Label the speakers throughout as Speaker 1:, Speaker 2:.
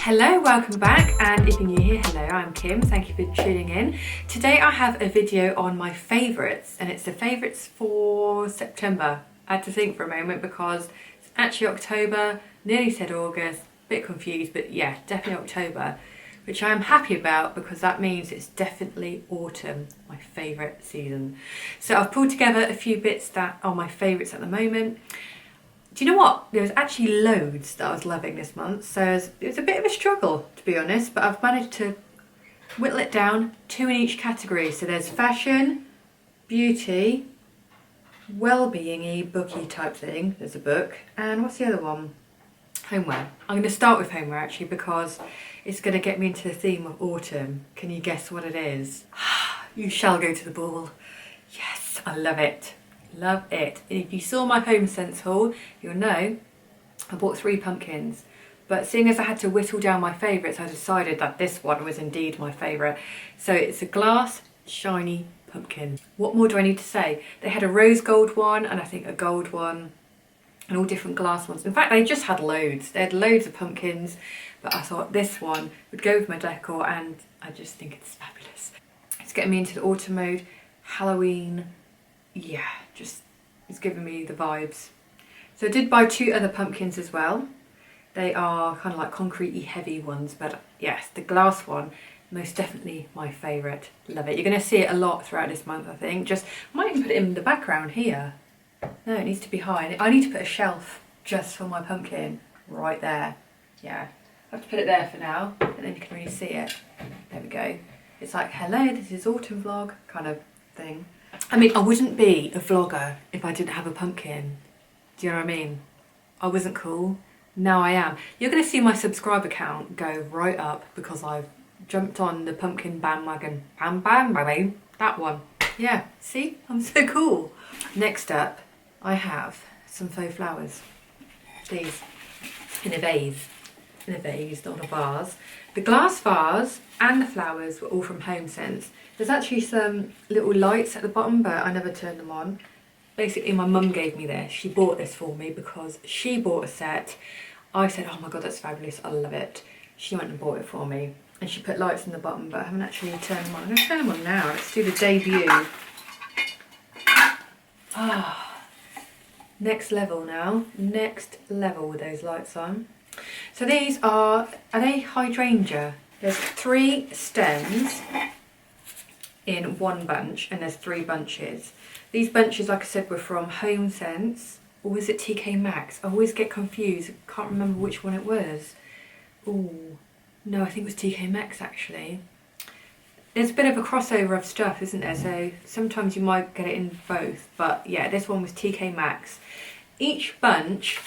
Speaker 1: Hello, welcome back, and if you're new here, hello, I'm Kim. Thank you for tuning in. Today I have a video on my favourites, and it's the favourites for September. I had to think for a moment because it's actually October, nearly said August, a bit confused, but yeah, definitely October, which I am happy about because that means it's definitely autumn, my favourite season. So I've pulled together a few bits that are my favourites at the moment. Do you know what? There was actually loads that I was loving this month, so it was a bit of a struggle, to be honest, but I've managed to whittle it down, 2 in each category. So there's fashion, beauty, well-being-y, booky type thing, there's a book, and what's the other one? Homeware. I'm going to start with homeware actually because it's going to get me into the theme of autumn. Can you guess what it is? You shall go to the ball. Yes, I love it. Love it. If you saw my HomeSense haul, you'll know I bought 3 pumpkins. But seeing as I had to whittle down my favourites, I decided that this one was indeed my favourite. So it's a glass, shiny pumpkin. What more do I need to say? They had a rose gold one and I think a gold one and all different glass ones. In fact, they just had loads. They had loads of pumpkins, but I thought this one would go with my decor and I just think it's fabulous. It's getting me into the autumn mode. Halloween, yeah, just it's giving me the vibes. So I did buy 2 other pumpkins as well. They are kind of like concrete-y heavy ones, but yes, the glass one, most definitely my favourite. Love it. You're going to see it a lot throughout this month, I think. Just, I might even put it in the background here. No, it needs to be high. I need to put a shelf just for my pumpkin right there. Yeah, I have to put it there for now, and then you can really see it. There we go. It's like, hello, this is autumn vlog kind of thing. I mean, I wouldn't be a vlogger if I didn't have a pumpkin. Do you know what I mean? I wasn't cool. Now I am. You're going to see my subscriber count go right up because I've jumped on the pumpkin bandwagon. Bandwagon, that one. Yeah, see? I'm so cool. Next up, I have some faux flowers. These, in a vase. In a vase, not a vase. The glass vase and the flowers were all from HomeSense. There's actually some little lights at the bottom, but I never turned them on. Basically, my mum gave me this. She bought this for me because she bought a set. I said, oh my God, that's fabulous. I love it. She went and bought it for me. And she put lights in the bottom, but I haven't actually turned them on. I'm going to turn them on now. Let's do the debut. Ah, next level now. Next level with those lights on. So these are they hydrangea? There's 3 stems in one bunch and there's 3 bunches. These bunches, like I said, were from HomeSense, or was it TK Maxx? I always get confused, can't remember which one it was. Oh, no, I think it was TK Maxx actually. There's a bit of a crossover of stuff, isn't there? So sometimes you might get it in both, but yeah, this one was TK Maxx. Each bunch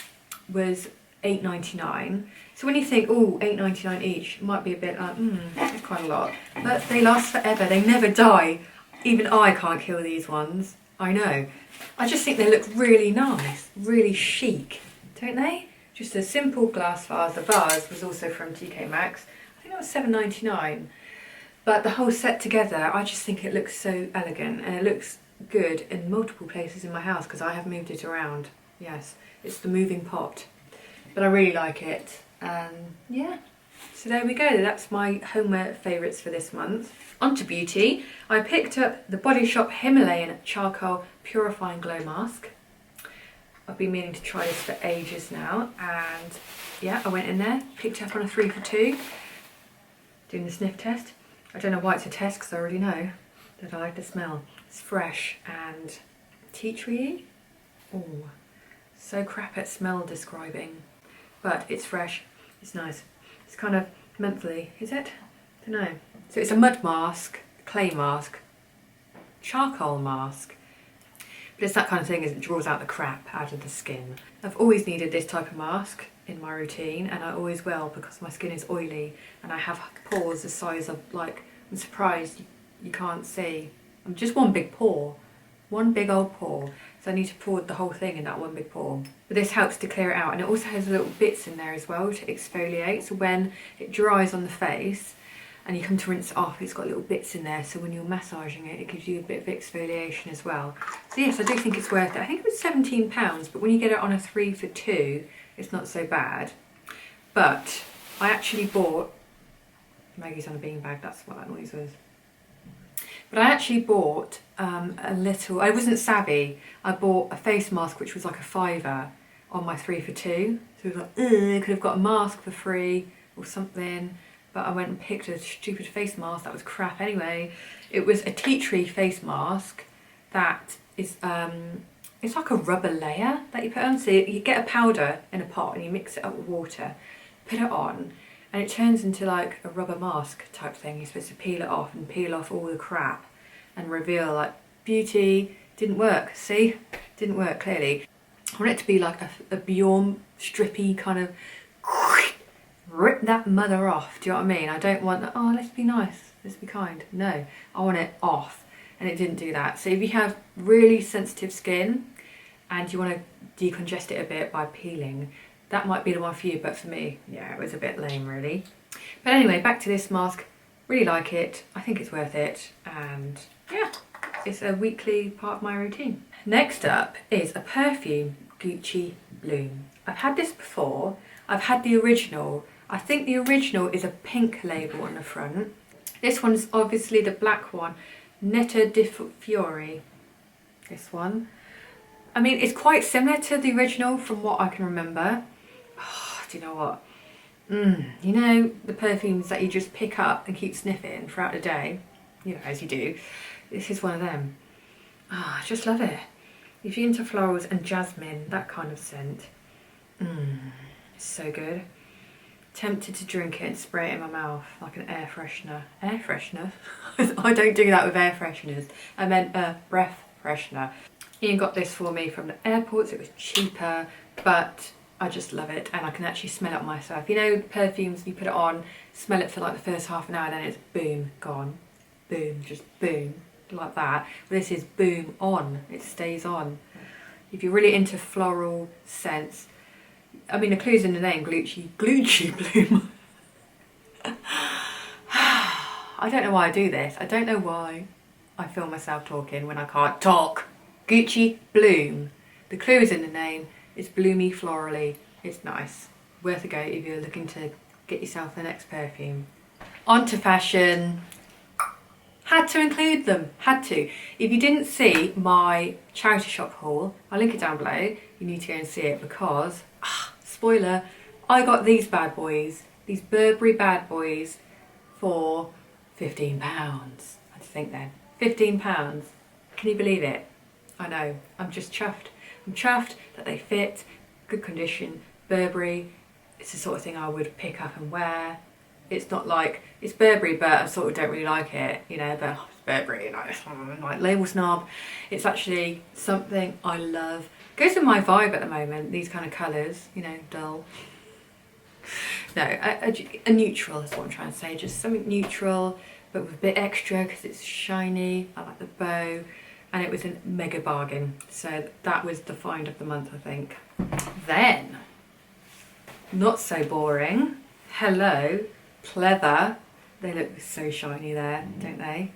Speaker 1: was £8.99. So when you think, oh, £8.99 each, it might be a bit like, that's quite a lot. But they last forever, they never die. Even I can't kill these ones, I know. I just think they look really nice, really chic, don't they? Just a simple glass vase. The vase was also from TK Maxx. I think that was £7.99. But the whole set together, I just think it looks so elegant and it looks good in multiple places in my house because I have moved it around. Yes, it's the moving pot. But I really like it. Yeah, so there we go. That's my homeware favourites for this month. On to beauty. I picked up the Body Shop Himalayan Charcoal Purifying Glow Mask. I've been meaning to try this for ages now, and yeah, I went in there, picked up on a 3 for 2, doing the sniff test. I don't know why it's a test because I already know that I like the smell. It's fresh and tea tree. Oh, so crap at smell describing. But it's fresh, it's nice. It's kind of mentholy, is it? I don't know. So it's a mud mask, clay mask, charcoal mask. But it's that kind of thing as it draws out the crap out of the skin. I've always needed this type of mask in my routine and I always will because my skin is oily and I have pores the size of, like, I'm surprised you can't see. I'm just one big pore. One big old pore. So I need to pour the whole thing in that one big pore. But this helps to clear it out and it also has little bits in there as well to exfoliate. So when it dries on the face and you come to rinse it off, it's got little bits in there. So when you're massaging it, it gives you a bit of exfoliation as well. So yes, I do think it's worth it. I think it was £17, but when you get it on a 3 for 2, it's not so bad. But I actually bought, Maggie's on a beanbag, that's what that noise was. But I actually bought a little, I wasn't savvy, I bought a face mask which was like a £5 on my 3 for 2. So it was like, I could have got a mask for free or something, but I went and picked a stupid face mask that was crap anyway. It was a tea tree face mask that is, it's like a rubber layer that you put on. So you get a powder in a pot and you mix it up with water, put it on, and it turns into like a rubber mask type thing. You're supposed to peel it off and peel off all the crap and reveal like beauty. Didn't work, see? Didn't work clearly. I want it to be like a Bjorn strippy kind of rip that mother off. Do you know what I mean? I don't want, oh, let's be nice, let's be kind. No, I want it off, and it didn't do that. So if you have really sensitive skin and you want to decongest it a bit by peeling, that might be the one for you, but for me, yeah, it was a bit lame really. But anyway, back to this mask. Really like it. I think it's worth it, and yeah, it's a weekly part of my routine. Next up is a perfume, Gucci Bloom. I've had this before. I've had the original. I think the original is a pink label on the front. This one's obviously the black one, Netta di Fiori. This one. I mean, it's quite similar to the original from what I can remember. Oh, do you know what? You know the perfumes that you just pick up and keep sniffing throughout the day? You know, as you do. This is one of them. I just love it. If you're into florals and jasmine, that kind of scent. It's so good. Tempted to drink it and spray it in my mouth like an air freshener. Air freshener? I don't do that with air fresheners. I meant a breath freshener. Ian got this for me from the airport, so it was cheaper, but I just love it, and I can actually smell it myself. You know, perfumes, you put it on, smell it for like the first half an hour, then it's boom, gone. Boom, just boom, like that. But this is boom, on. It stays on. If you're really into floral scents, I mean, the clue's in the name, Gucci Bloom. I don't know why I do this. I don't know why I feel myself talking when I can't talk. Gucci Bloom. The clue is in the name. It's bloomy, florally. It's nice. Worth a go if you're looking to get yourself the next perfume. On to fashion. Had to include them. Had to. If you didn't see my charity shop haul, I'll link it down below. You need to go and see it because, spoiler, I got these bad boys. These Burberry bad boys for £15. I had to think then. £15. Can you believe it? I know, I'm just chuffed. I'm chuffed that they fit, good condition, Burberry. It's the sort of thing I would pick up and wear. It's not like, it's Burberry, but I sort of don't really like it, you know, but it's Burberry, like label snob. It's actually something I love. Goes with my vibe at the moment, these kind of colours, you know, dull. No, a neutral is what I'm trying to say, just something neutral, but with a bit extra because it's shiny. I like the bow. And it was a mega bargain, so that was the find of the month, I think. Then, not so boring, hello, pleather. They look so shiny there, don't they?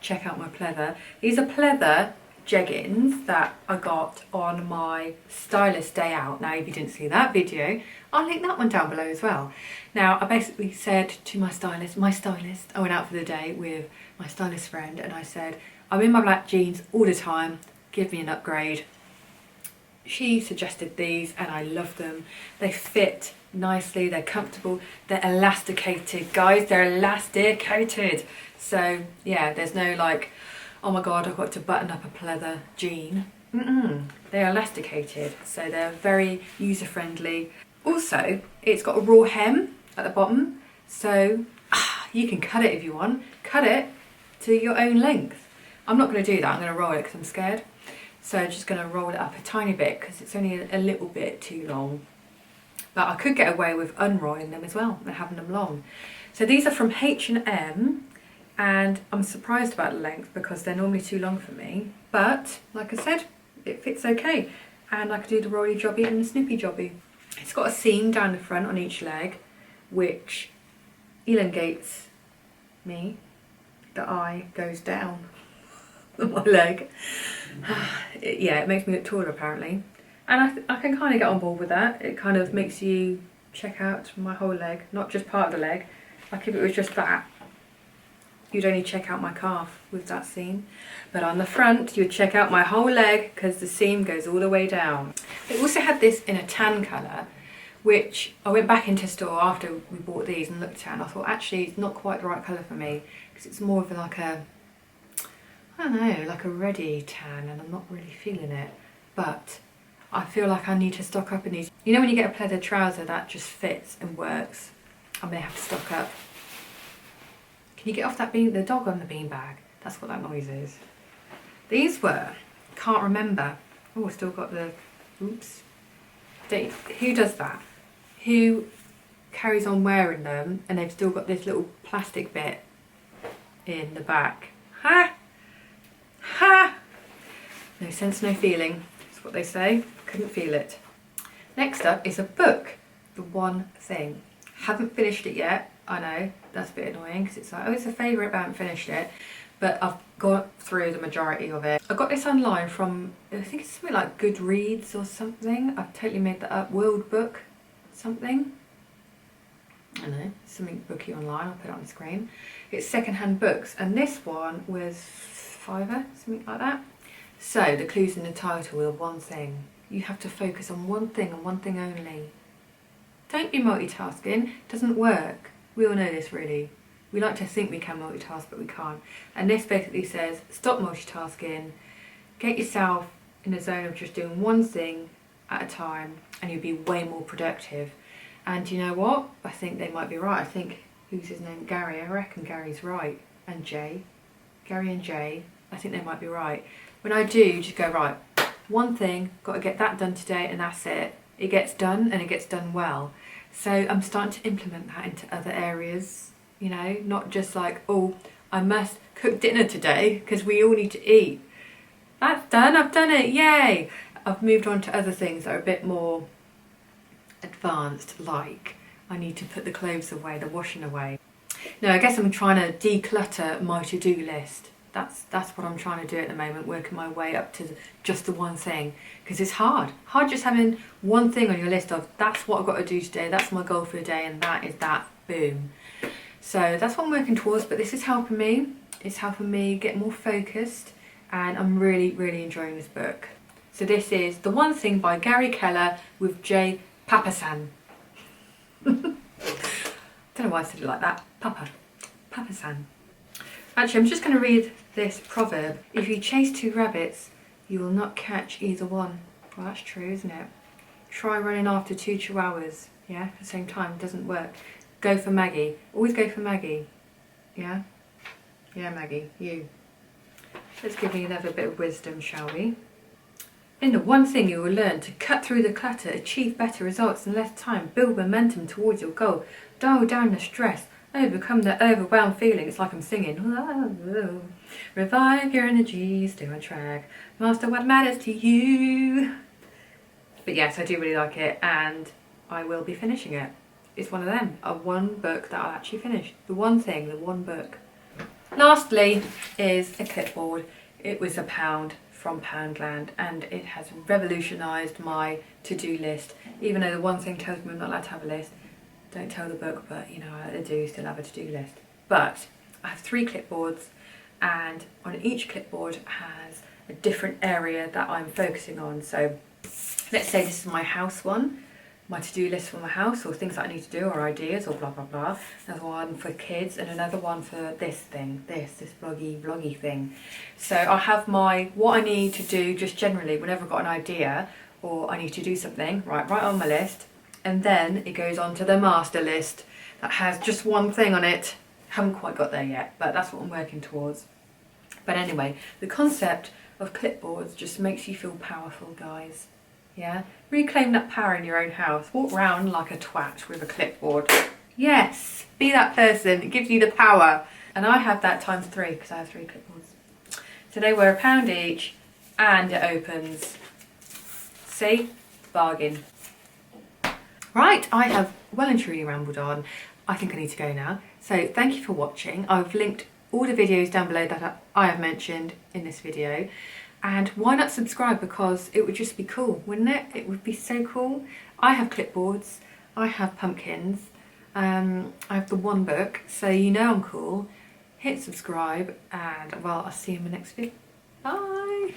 Speaker 1: Check out my pleather. These are pleather jeggings that I got on my stylist day out. Now, if you didn't see that video, I'll link that one down below as well. Now, I basically said to my stylist, I went out for the day with my stylist friend, and I said, I'm in my black jeans all the time, give me an upgrade. She suggested these and I love them. They fit nicely, they're comfortable, they're elasticated. Guys, they're elasticated. So yeah, there's no like, oh my God, I've got to button up a pleather jean. They're elasticated, so they're very user-friendly. Also, it's got a raw hem at the bottom, so you can cut it if you want. Cut it to your own length. I'm not going to do that, I'm going to roll it because I'm scared. So I'm just going to roll it up a tiny bit because it's only a little bit too long. But I could get away with unrolling them as well and having them long. So these are from H&M, and I'm surprised about the length because they're normally too long for me. But like I said, it fits okay. And I could do the rolly jobby and the snippy jobby. It's got a seam down the front on each leg, which elongates me. The eye goes down my leg. Yeah, it makes me look taller apparently. And I can kind of get on board with that. It kind of makes you check out my whole leg, not just part of the leg. Like if it was just that, you'd only check out my calf with that seam. But on the front, you'd check out my whole leg because the seam goes all the way down. They also had this in a tan colour, which I went back into store after we bought these and looked at, and I thought actually it's not quite the right colour for me because it's more of like a, I don't know, like a reddy tan, and I'm not really feeling it. But I feel like I need to stock up in these. You know when you get a pleather trouser that just fits and works? I'm going to have to stock up. Can you get off that bean, the dog on the beanbag? That's what that noise is. These were, can't remember. Oh, still got the, oops. Who does that? Who carries on wearing them and they've still got this little plastic bit in the back? Ha! Ha! No sense, no feeling. That's what they say. Couldn't feel it. Next up is a book. The One Thing. Haven't finished it yet. I know, that's a bit annoying because it's like, oh, it's a favourite but I haven't finished it. But I've got through the majority of it. I got this online from, I think it's something like Goodreads or something. I've totally made that up. World Book something. I don't know, something booky online. I'll put it on the screen. It's secondhand books, and this one was £5, something like that. So the clues in the title are one thing. You have to focus on one thing and one thing only. Don't be multitasking. It doesn't work. We all know this really. We like to think we can multitask, but we can't. And this basically says, stop multitasking, get yourself in the zone of just doing one thing at a time, and you'll be way more productive. And you know what? I think they might be right. I think, who's his name? Gary. I reckon Gary's right. And Jay. Gary and Jay. I think they might be right. When I do, just go, right, one thing, got to get that done today, and that's it. It gets done, and it gets done well. So I'm starting to implement that into other areas, you know, not just like, oh, I must cook dinner today because we all need to eat. That's done, I've done it, yay! I've moved on to other things that are a bit more advanced, like I need to put the clothes away, the washing away. No, I guess I'm trying to declutter my to-do list. That's what I'm trying to do at the moment, working my way up to just the one thing, because it's hard just having one thing on your list of that's what I've got to do today, that's my goal for the day, and that is that, boom. So that's what I'm working towards, but this is helping me. It's helping me get more focused, and I'm really enjoying this book. So this is The One Thing by Gary Keller with Jay Papasan. Don't know why I said it like that. Papasan. Actually, I'm just going to read this proverb. If you chase two rabbits, you will not catch either one. Well, that's true, isn't it? Try running after two chihuahuas, yeah, at the same time. It doesn't work. Go for Maggie. Always go for Maggie. Yeah? Yeah, Maggie, you. Let's give you another bit of wisdom, shall we? In The One Thing, you will learn to cut through the clutter, achieve better results in less time, build momentum towards your goal, dial down the stress, overcome the overwhelmed feeling. It's like I'm singing. Revive your energy, stay on track, master what matters to you. But yes, I do really like it, and I will be finishing it. It's one of them, one book that I'll actually finish. The One Thing, the one book. Lastly is a clipboard. It was £1 from Poundland, and it has revolutionised my to-do list. Even though The One Thing tells me I'm not allowed to have a list. Don't tell the book, but you know, I do still have a to-do list. But I have 3 clipboards, and on each clipboard has a different area that I'm focusing on. So let's say this is my house one, my to-do list for my house, or things that I need to do, or ideas, or blah blah blah. Another one for kids, and another one for this thing, this vloggy thing. So I have my what I need to do just generally whenever I've got an idea or I need to do something, right on my list. And then it goes on to the master list that has just one thing on it. Haven't quite got there yet, but that's what I'm working towards. But anyway, the concept of clipboards just makes you feel powerful, guys. Yeah? Reclaim that power in your own house. Walk round like a twat with a clipboard. Yes, be that person. It gives you the power. And I have that times 3 because I have 3 clipboards. So they were £1 each, and it opens. See? Bargain. Right, I have well and truly rambled on. I think I need to go now. So thank you for watching. I've linked all the videos down below that I have mentioned in this video. And why not subscribe, because it would just be cool, wouldn't it? It would be so cool. I have clipboards. I have pumpkins. I have the one book, so you know I'm cool. Hit subscribe and well, I'll see you in my next video. Bye!